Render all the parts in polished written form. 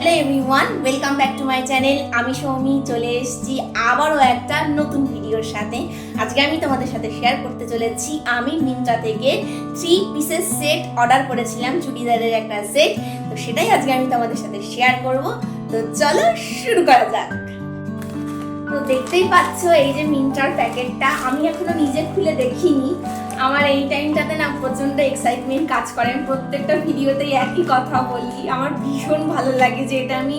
Hello everyone, welcome back to my channel. আমি সৌমি চলে এসেছি আবারও একটা নতুন ভিডিওর সাথে। আজকে আমি তোমাদের সাথে শেয়ার করতে চলেছি আমি মিন্ত্রা থেকে 3 পিসের সেট অর্ডার করেছিলাম, চুড়িদারের একটা সেট। তো সেটাই আজকে আমি তোমাদের সাথে শেয়ার করব। তো চলো শুরু করা যাক। তো দেখতেই পাচ্ছ এই যে মিন্ত্রার প্যাকেটটা, আমি এখনো নিজে খুলে দেখিনি। আমার এই টাইমটাতে না প্রচন্ড এক্সাইটমেন্ট কাজ করে। প্রত্যেকটা ভিডিওতেই একই কথা বলি, আমার ভীষণ ভালো লাগে যে এটা আমি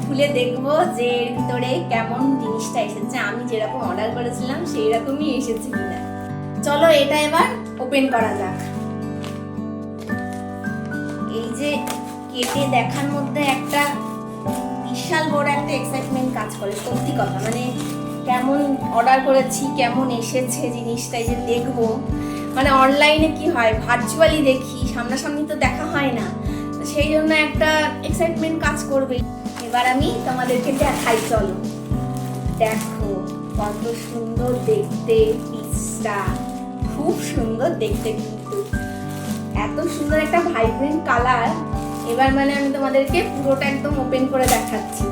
খুলে দেখবো যে এর ভিতরে কেমন জিনিসটা এসেছে, আমি যেরকম অর্ডার করেছিলাম সেই রকমই এসেছে কিনা। চলো এটা এবার ওপেন করা যাক। এই যে কেটে দেখার মধ্যে একটা বিশাল বড় একটা এক্সাইটমেন্ট কাজ করে, সত্যি কথা। মানে কেমন অর্ডার করেছি, কেমন এসেছে জিনিসটা, যে দেখবো। মানে অনলাইনে কি হয়, ভার্চুয়ালি দেখি, সামনাসামনি তো দেখা হয় না, তো সেই জন্য একটা এক্সাইটমেন্ট কাজ করবে। এবার আমি তোমাদেরকে দেখাই, চলো দেখো কত সুন্দর দেখতে পিসটা, খুব সুন্দর দেখতে, কিন্তু এত সুন্দর একটা ভাইব্রেন্ট কালার। এবার মানে আমি তোমাদেরকে পুরোটা একদম ওপেন করে দেখাচ্ছি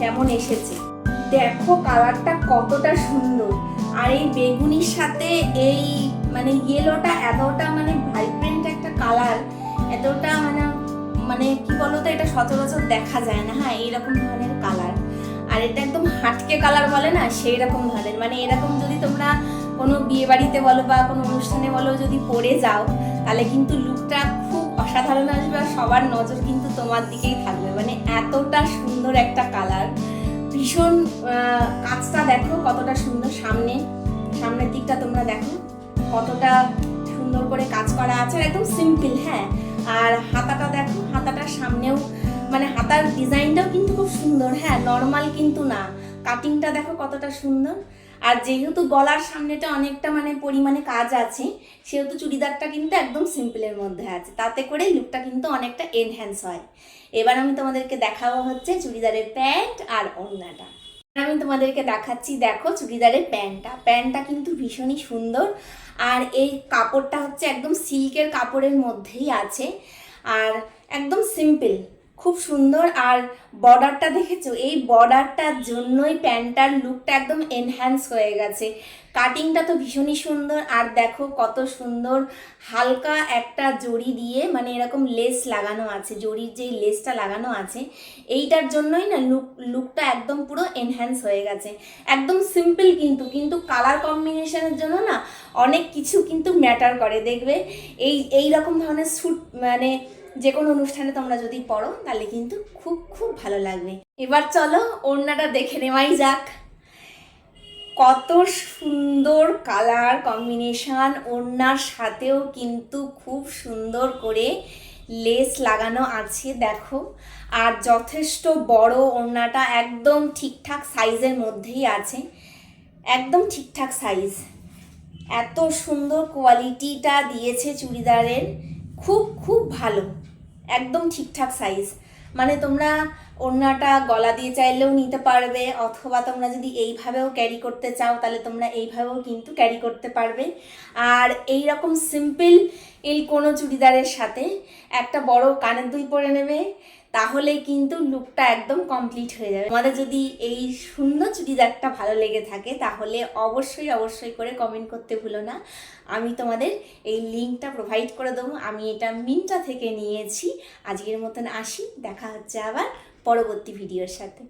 কেমন এসেছে। দেখো কালারটা কতটা সুন্দর, আর এই বেগুনির সাথে এই মানে ইয়েলোটা এতটা মানে ভাইব্রেন্ট একটা কালার, এতটা মানে মানে কি বলতো, এটা সচরাচর দেখা যায় না। হ্যাঁ, এইরকম ধরনের কালার, আর এটা একদম হাটকে কালার বলে না, সেই রকম ধরনের। মানে এরকম যদি তোমরা কোনো বিয়ে বাড়িতে বলো বা কোনো অনুষ্ঠানে বলো যদি পরে যাও, তাহলে কিন্তু লুকটা খুব অসাধারণ আসবে, আর সবার নজর কিন্তু তোমার দিকেই থাকবে। মানে এতটা সুন্দর একটা কালার, ভীষণ। কাজটা দেখো কতটা সুন্দর, সামনের দিকটা তোমরা দেখো কতটা সুন্দর করে কাজ করা আছে, আর একদম সিম্পল। হ্যাঁ, আর হাতাটা দেখো, হাতাটার সামনেও মানে হাতার ডিজাইনটাও কিন্তু খুব সুন্দর। হ্যাঁ, নর্মাল কিন্তু না, কাটিংটা দেখো কতটা সুন্দর। আর যেহেতু গলার সামনেটা অনেকটা মানে পরিমাণে কাজ আছে, সেহেতু চুড়িদারটা কিন্তু একদম সিম্পলের মধ্যে আছে, তাতে করে লুকটা কিন্তু অনেকটা এনহ্যান্স হয়। এবার আমি তোমাদেরকে দেখাবো হচ্ছে চুড়িদারের প্যান্ট আর ওড়নাটা। আমি তোমাদেরকে দেখাচ্ছি, দেখো চুড়িদারের প্যান্টটা কিন্তু ভীষণই সুন্দর। আর এই কাপড়টা হচ্ছে একদম সিল্কের কাপড়ের মধ্যেই আছে, আর একদম সিম্পল, খুব সুন্দর। আর বর্ডারটা দেখেছো, এই বর্ডারটার জন্যই প্যান্টটার লুকটা একদম এনহ্যান্স হয়ে গেছে। কাটিংটা তো ভীষণই সুন্দর, আর দেখো কত সুন্দর হালকা একটা জড়ি দিয়ে মানে এরকম লেস লাগানো আছে, জড়ির যেই লেসটা লাগানো আছে এইটার জন্যই না লুকটা একদম পুরো এনহ্যান্স হয়ে গেছে। একদম সিম্পল, কিন্তু কালার কম্বিনেশনের জন্য না অনেক কিছু কিন্তু ম্যাটার করে। দেখবে এই রকম ধরনের স্যুট মানে যে কোনো অনুষ্ঠানে তোমরা যদি পরো তাহলে কিন্তু খুব খুব ভালো লাগবে। এবার চলো ওড়নাটা দেখে নেওয়াই যাক। কত সুন্দর কালার কম্বিনেশন, ওড়নার সাথেও কিন্তু খুব সুন্দর করে লেস লাগানো আছে দেখো। আর যথেষ্ট বড় ওড়নাটা, একদম ঠিকঠাক সাইজের মধ্যেই আছে, একদম ঠিকঠাক সাইজ। এত সুন্দর কোয়ালিটিটা দিয়েছে চুড়িদারের, খুব খুব ভালো, একদম ঠিকঠাক সাইজ। মানে তোমরা ওড়নাটা গলা দিয়ে চাইলেও নিতে পারবে, অথবা তোমরা যদি এইভাবেও ক্যারি করতে চাও তাহলে তোমরা এইভাবেও কিন্তু ক্যারি করতে পারবে। আর এই রকম সিম্পল কোনো চুড়িদারের সাথে একটা বড় কানের দুল পরে নেবে, তাহলে কিন্তু লুকটা একদম কমপ্লিট হয়ে যাবে। তোমাদের যদি এই সুন্দর চুড়িদারটা ভালো লেগে থাকে তাহলে অবশ্যই করে কমেন্ট করতে ভুলো না। আমি তোমাদের এই লিঙ্কটা প্রোভাইড করে দেবো। আমি এটা মিন্ত্রা থেকে নিয়েছি। আজকের মতন আসি, দেখা হচ্ছে আবার পরবর্তী ভিডিওর সাথে।